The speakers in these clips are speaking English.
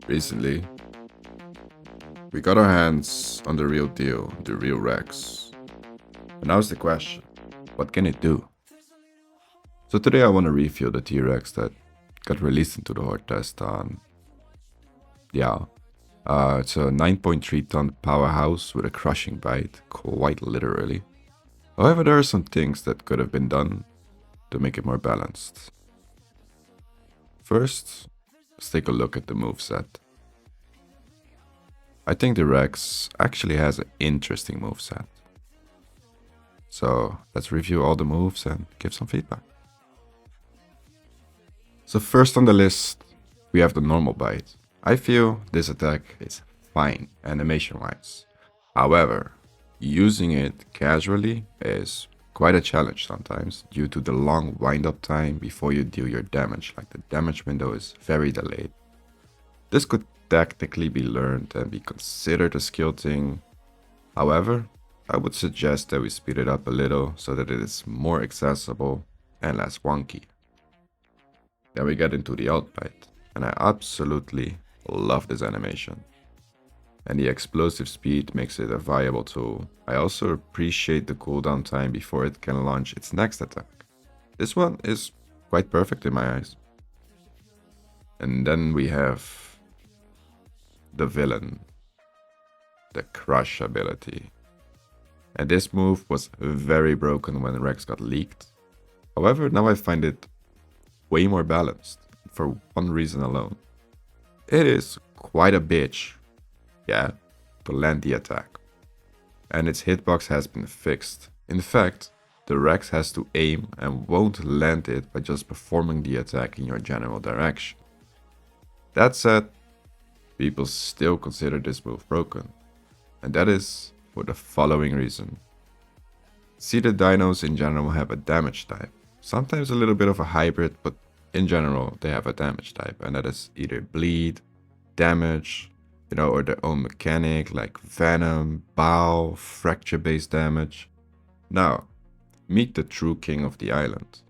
Recently, we got our hands on the real deal, the real Rex. And now's the question, what can it do? So today I want to review the T-Rex that got released into the Horde test on, it's a 9.3 ton powerhouse with a crushing bite, quite literally. However, there are some things that could have been done to make it more balanced. First, let's take a look at the moveset. I think the Rex actually has an interesting moveset. So let's review all the moves and give some feedback. So first on the list, we have the normal bite. I feel this attack is fine animation-wise. However, using it casually is quite a challenge sometimes due to the long wind-up time before you deal your damage, like the damage window is very delayed. This could tactically be learned and be considered a skill thing. However, I would suggest that we speed it up a little so that it is more accessible and less wonky. Then we get into the alt bite, and I absolutely love this animation. And the explosive speed makes it a viable tool. I also appreciate the cooldown time before it can launch its next attack. This one is quite perfect in my eyes. And then we have the villain, the crush ability. And this move was very broken when Rex got leaked. However, now I find it way more balanced for one reason alone. It is quite a bitch, to land the attack. And its hitbox has been fixed. In fact, the Rex has to aim and won't land it by just performing the attack in your general direction. That said, people still consider this move broken. And that is for the following reason. See, the dinos in general have a damage type. Sometimes a little bit of a hybrid, but in general they have a damage type. And that is either bleed, damage, or their own mechanic like venom, bow, fracture based damage. Now, meet the true king of the island.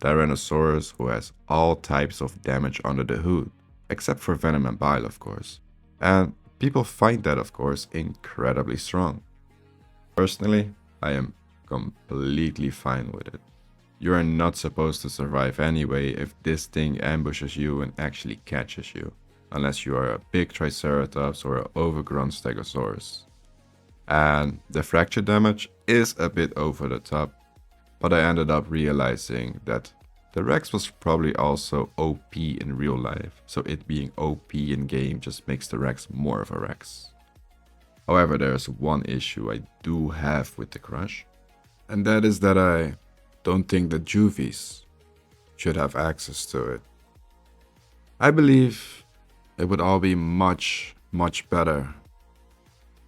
Tyrannosaurus, who has all types of damage under the hood, except for venom and bile of course. And people find that of course incredibly strong. Personally, I am completely fine with it. You are not supposed to survive anyway if this thing ambushes you and actually catches you, unless you are a big Triceratops or an overgrown Stegosaurus. And the fracture damage is a bit over the top, but I ended up realizing that the Rex was probably also OP in real life, so it being OP in game just makes the Rex more of a Rex. However, there's one issue I do have with the Crush, and that is that I don't think the Juvies should have access to it. I believe it would all be much better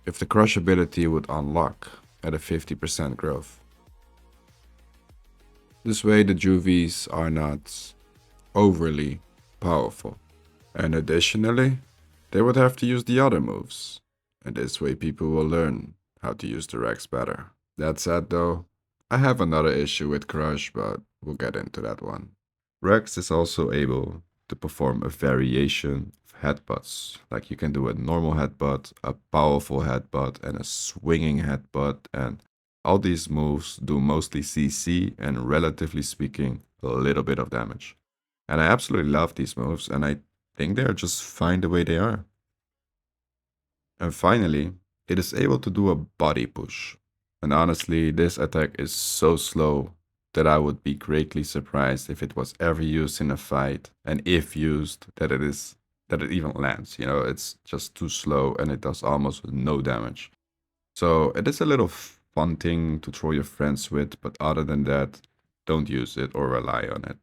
if the Crush ability would unlock at a 50% growth. This way the Juvies are not overly powerful. And additionally, they would have to use the other moves. And this way people will learn how to use the Rex better. That said though, I have another issue with Crush, but we'll get into that one. Rex is also able to perform a variation of headbutts. Like you can do a normal headbutt, a powerful headbutt, and a swinging headbutt, and all these moves do mostly CC and, relatively speaking, a little bit of damage. And I absolutely love these moves, and I think they are just fine the way they are. And finally, it is able to do a body push. And honestly, this attack is so slow that I would be greatly surprised if it was ever used in a fight, and if used, that it even lands. It's just too slow and it does almost no damage. So it is a little fun thing to throw your friends with, but other than that, don't use it or rely on it.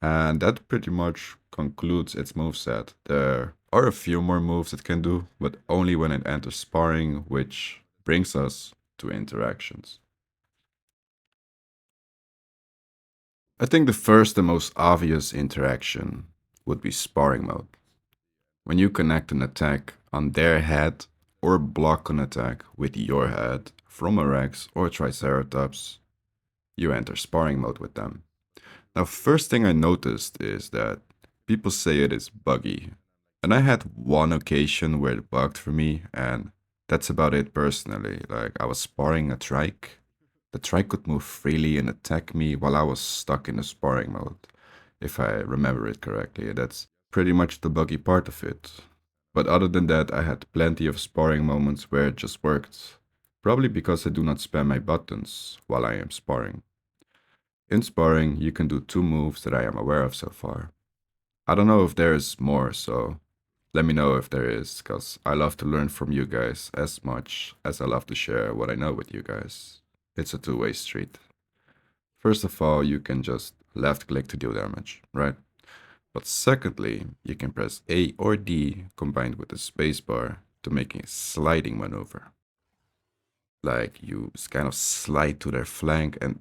And that pretty much concludes its moveset. There are a few more moves it can do, but only when it enters sparring, which brings us to interactions. I think the first and most obvious interaction would be sparring mode. When you connect an attack on their head or block an attack with your head from a Rex or Triceratops, you enter sparring mode with them. Now, first thing I noticed is that people say it is buggy. And I had one occasion where it bugged for me, and that's about it personally. Like, I was sparring a trike. The trike could move freely and attack me while I was stuck in the sparring mode, if I remember it correctly. That's pretty much the buggy part of it. But other than that, I had plenty of sparring moments where it just worked. Probably because I do not spam my buttons while I am sparring. In sparring, you can do two moves that I am aware of so far. I don't know if there is more, so let me know if there is, because I love to learn from you guys as much as I love to share what I know with you guys. It's a two-way street. First of all, you can just left click to deal damage, right? But secondly, you can press A or D combined with the spacebar to make a sliding maneuver. Like you kind of slide to their flank and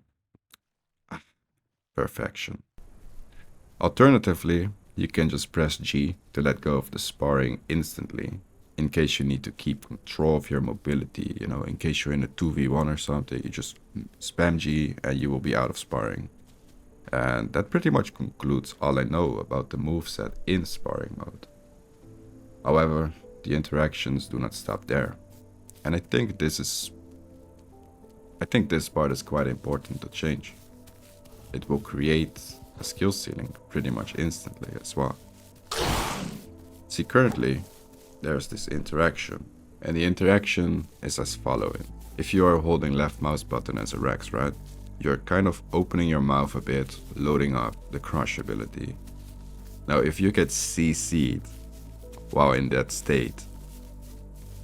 perfection. Alternatively, you can just press G to let go of the sparring instantly in case you need to keep control of your mobility, in case you're in a 2v1 or something, you just spam G and you will be out of sparring. And that pretty much concludes all I know about the moveset in sparring mode. However, the interactions do not stop there. And I think this part is quite important to change. It will create a skill ceiling pretty much instantly as well. See, currently, there's this interaction, and the interaction is as following. If you are holding left mouse button as a Rex, right, you're kind of opening your mouth a bit, loading up the crush ability. Now, if you get CC'd while in that state,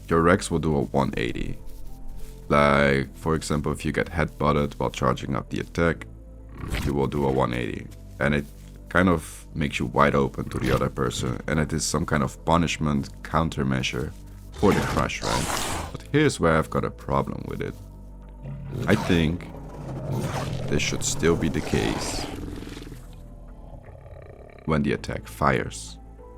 your Rex will do a 180. Like, for example, if you get headbutted while charging up the attack, you will do a 180. And it kind of makes you wide open to the other person, and it is some kind of punishment countermeasure for the crush, right? But here's where I've got a problem with it. I think this should still be the case when the attack fires,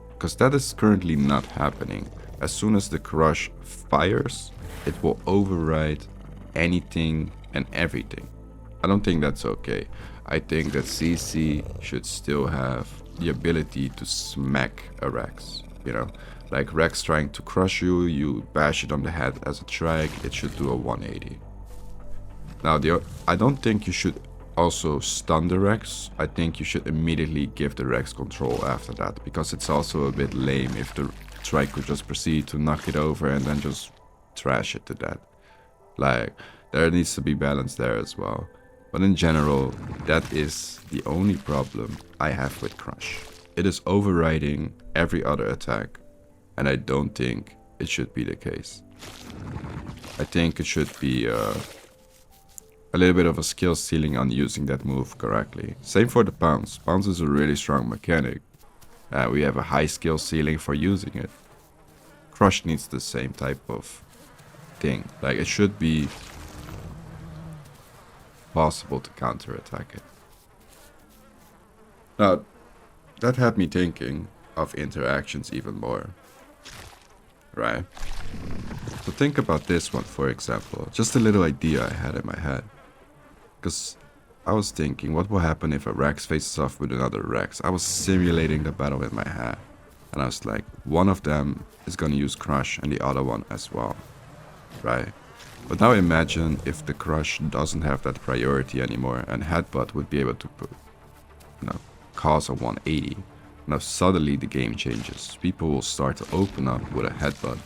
because that is currently not happening. As soon as the crush fires, it will override anything and everything. I don't think that's okay. I think that CC should still have the ability to smack a Rex, like Rex trying to crush you, you bash it on the head as a trike, it should do a 180. Now, I don't think you should also stun the Rex. I think you should immediately give the Rex control after that, because it's also a bit lame if the trike could just proceed to knock it over and then just trash it to death. Like, there needs to be balance there as well. But in general, that is the only problem I have with Crush. It is overriding every other attack, and I don't think it should be the case. I think it should be a little bit of a skill ceiling on using that move correctly. Same for the Pounce. Pounce is a really strong mechanic. We have a high skill ceiling for using it. Crush needs the same type of thing. Like, it should be possible to counterattack it. Now, that had me thinking of interactions even more, right? So think about this one, for example. Just a little idea I had in my head. Because I was thinking, what will happen if a Rex faces off with another Rex? I was simulating the battle in my head. And I was like, one of them is gonna use Crush and the other one as well, right? But now imagine if the Crush doesn't have that priority anymore and Headbutt would be able to cause a 180. Now suddenly the game changes. People will start to open up with a Headbutt.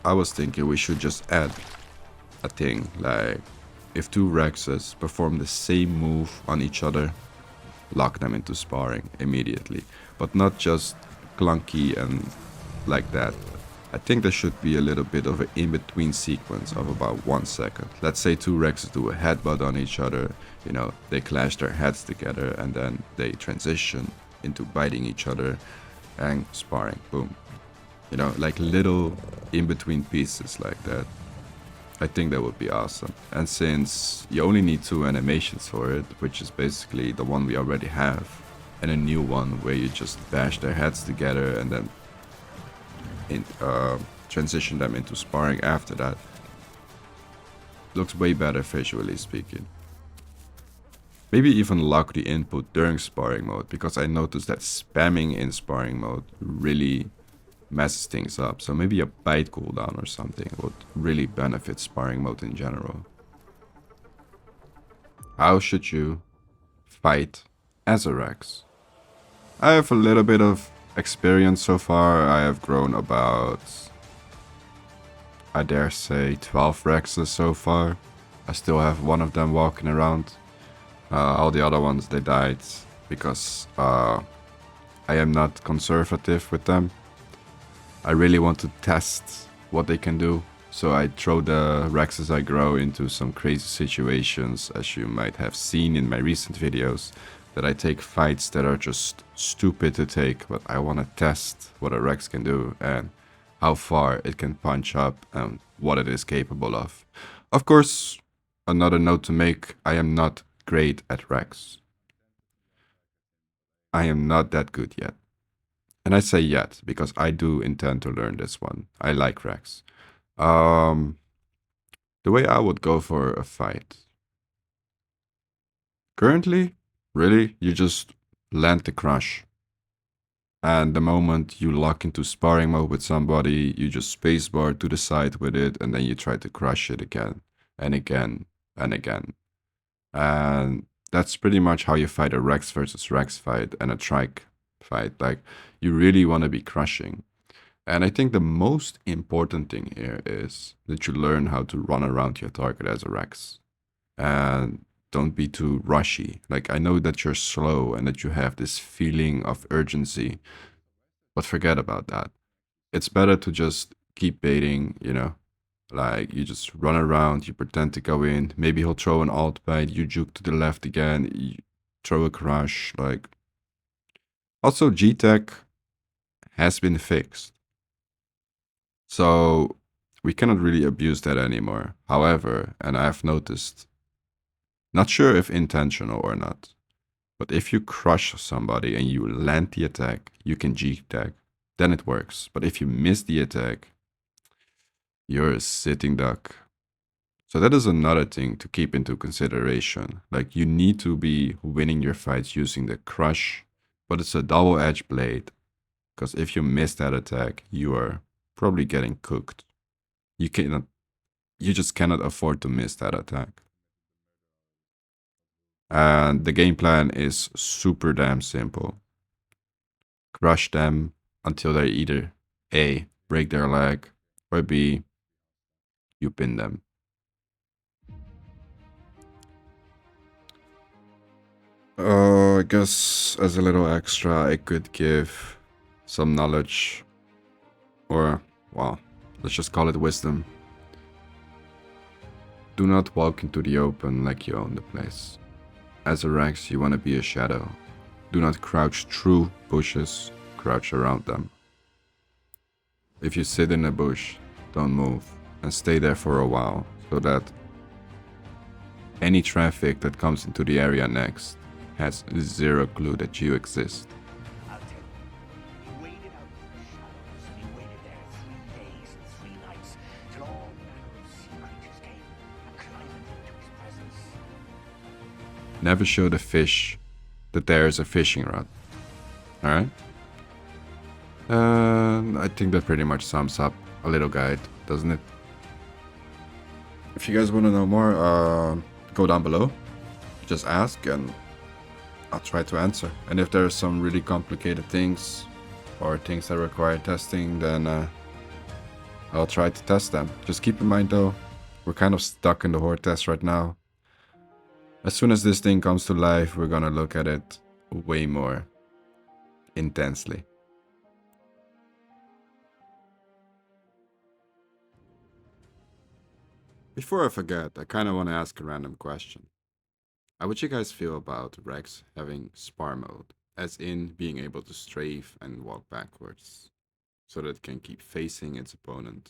I was thinking we should just add a thing, like if two Rexes perform the same move on each other, lock them into sparring immediately. But not just clunky and like that. I think there should be a little bit of an in-between sequence of about 1 second. Let's say two Rexes do a headbutt on each other, they clash their heads together and then they transition into biting each other and sparring, boom. Like little in-between pieces like that. I think that would be awesome. And since you only need 2 animations for it, which is basically the one we already have, and a new one where you just bash their heads together and then transition them into sparring after that, looks way better visually speaking. Maybe even lock the input during sparring mode, because I noticed that spamming in sparring mode really messes things up. So maybe a bite cooldown or something would really benefit sparring mode in general. How should you fight as a Rex? I have a little bit of experience so far. I have grown about, I dare say, 12 Rexes so far. I still have one of them walking around. All the other ones, they died because I am not conservative with them. I really want to test what they can do. So I throw the Rexes I grow into some crazy situations, as you might have seen in my recent videos, that I take fights that are just stupid to take, but I want to test what a Rex can do and how far it can punch up and what it is capable of. Of course, another note to make, I am not great at Rex. I am not that good yet. And I say yet because I do intend to learn this one. I like Rex. Um, the way I would go for a fight. Currently, really, you just land the crush. And the moment you lock into sparring mode with somebody, you just spacebar to the side with it, and then you try to crush it again and again and again. And that's pretty much how you fight a Rex versus Rex fight and a Trike fight. Like, you really want to be crushing. And I think the most important thing here is that you learn how to run around your target as a Rex. And don't be too rushy. Like, I know that you're slow and that you have this feeling of urgency, but forget about that. It's better to just keep baiting, you know? Like, you just run around, you pretend to go in. Maybe he'll throw an alt bite, you juke to the left again, you throw a crush. Like, also, G-Tech has been fixed. So we cannot really abuse that anymore. However, and I have noticed, not sure if intentional or not, but if you crush somebody and you land the attack, you can G-Tech, then it works. But if you miss the attack, you're a sitting duck. So that is another thing to keep into consideration. Like, you need to be winning your fights using the crush, but it's a double-edged blade. Because if you miss that attack, you are probably getting cooked. You just cannot afford to miss that attack. And the game plan is super damn simple. Crush them until they either A, break their leg, or B, you pin them. I guess as a little extra, I could give some knowledge, or, well, let's just call it wisdom. Do not walk into the open like you own the place. As a Rex, you want to be a shadow. Do not crouch through bushes, crouch around them. If you sit in a bush, don't move, and stay there for a while, so that any traffic that comes into the area next has zero clue that you exist. I'll tell you, he waited out in the shadows, and he waited there 3 days and 3 nights, till all manner of sea creatures came and climbed into his presence. Never show the fish that there is a fishing rod. Alright? I think that pretty much sums up a little guide, doesn't it? If you guys want to know more, go down below. Just ask and I'll try to answer. And if there's some really complicated things or things that require testing, then I'll try to test them. Just keep in mind though, we're kind of stuck in the horde test right now. As soon as this thing comes to life, we're gonna look at it way more intensely. Before I forget, I kind of want to ask a random question. How would you guys feel about Rex having spar mode, as in being able to strafe and walk backwards, so that it can keep facing its opponent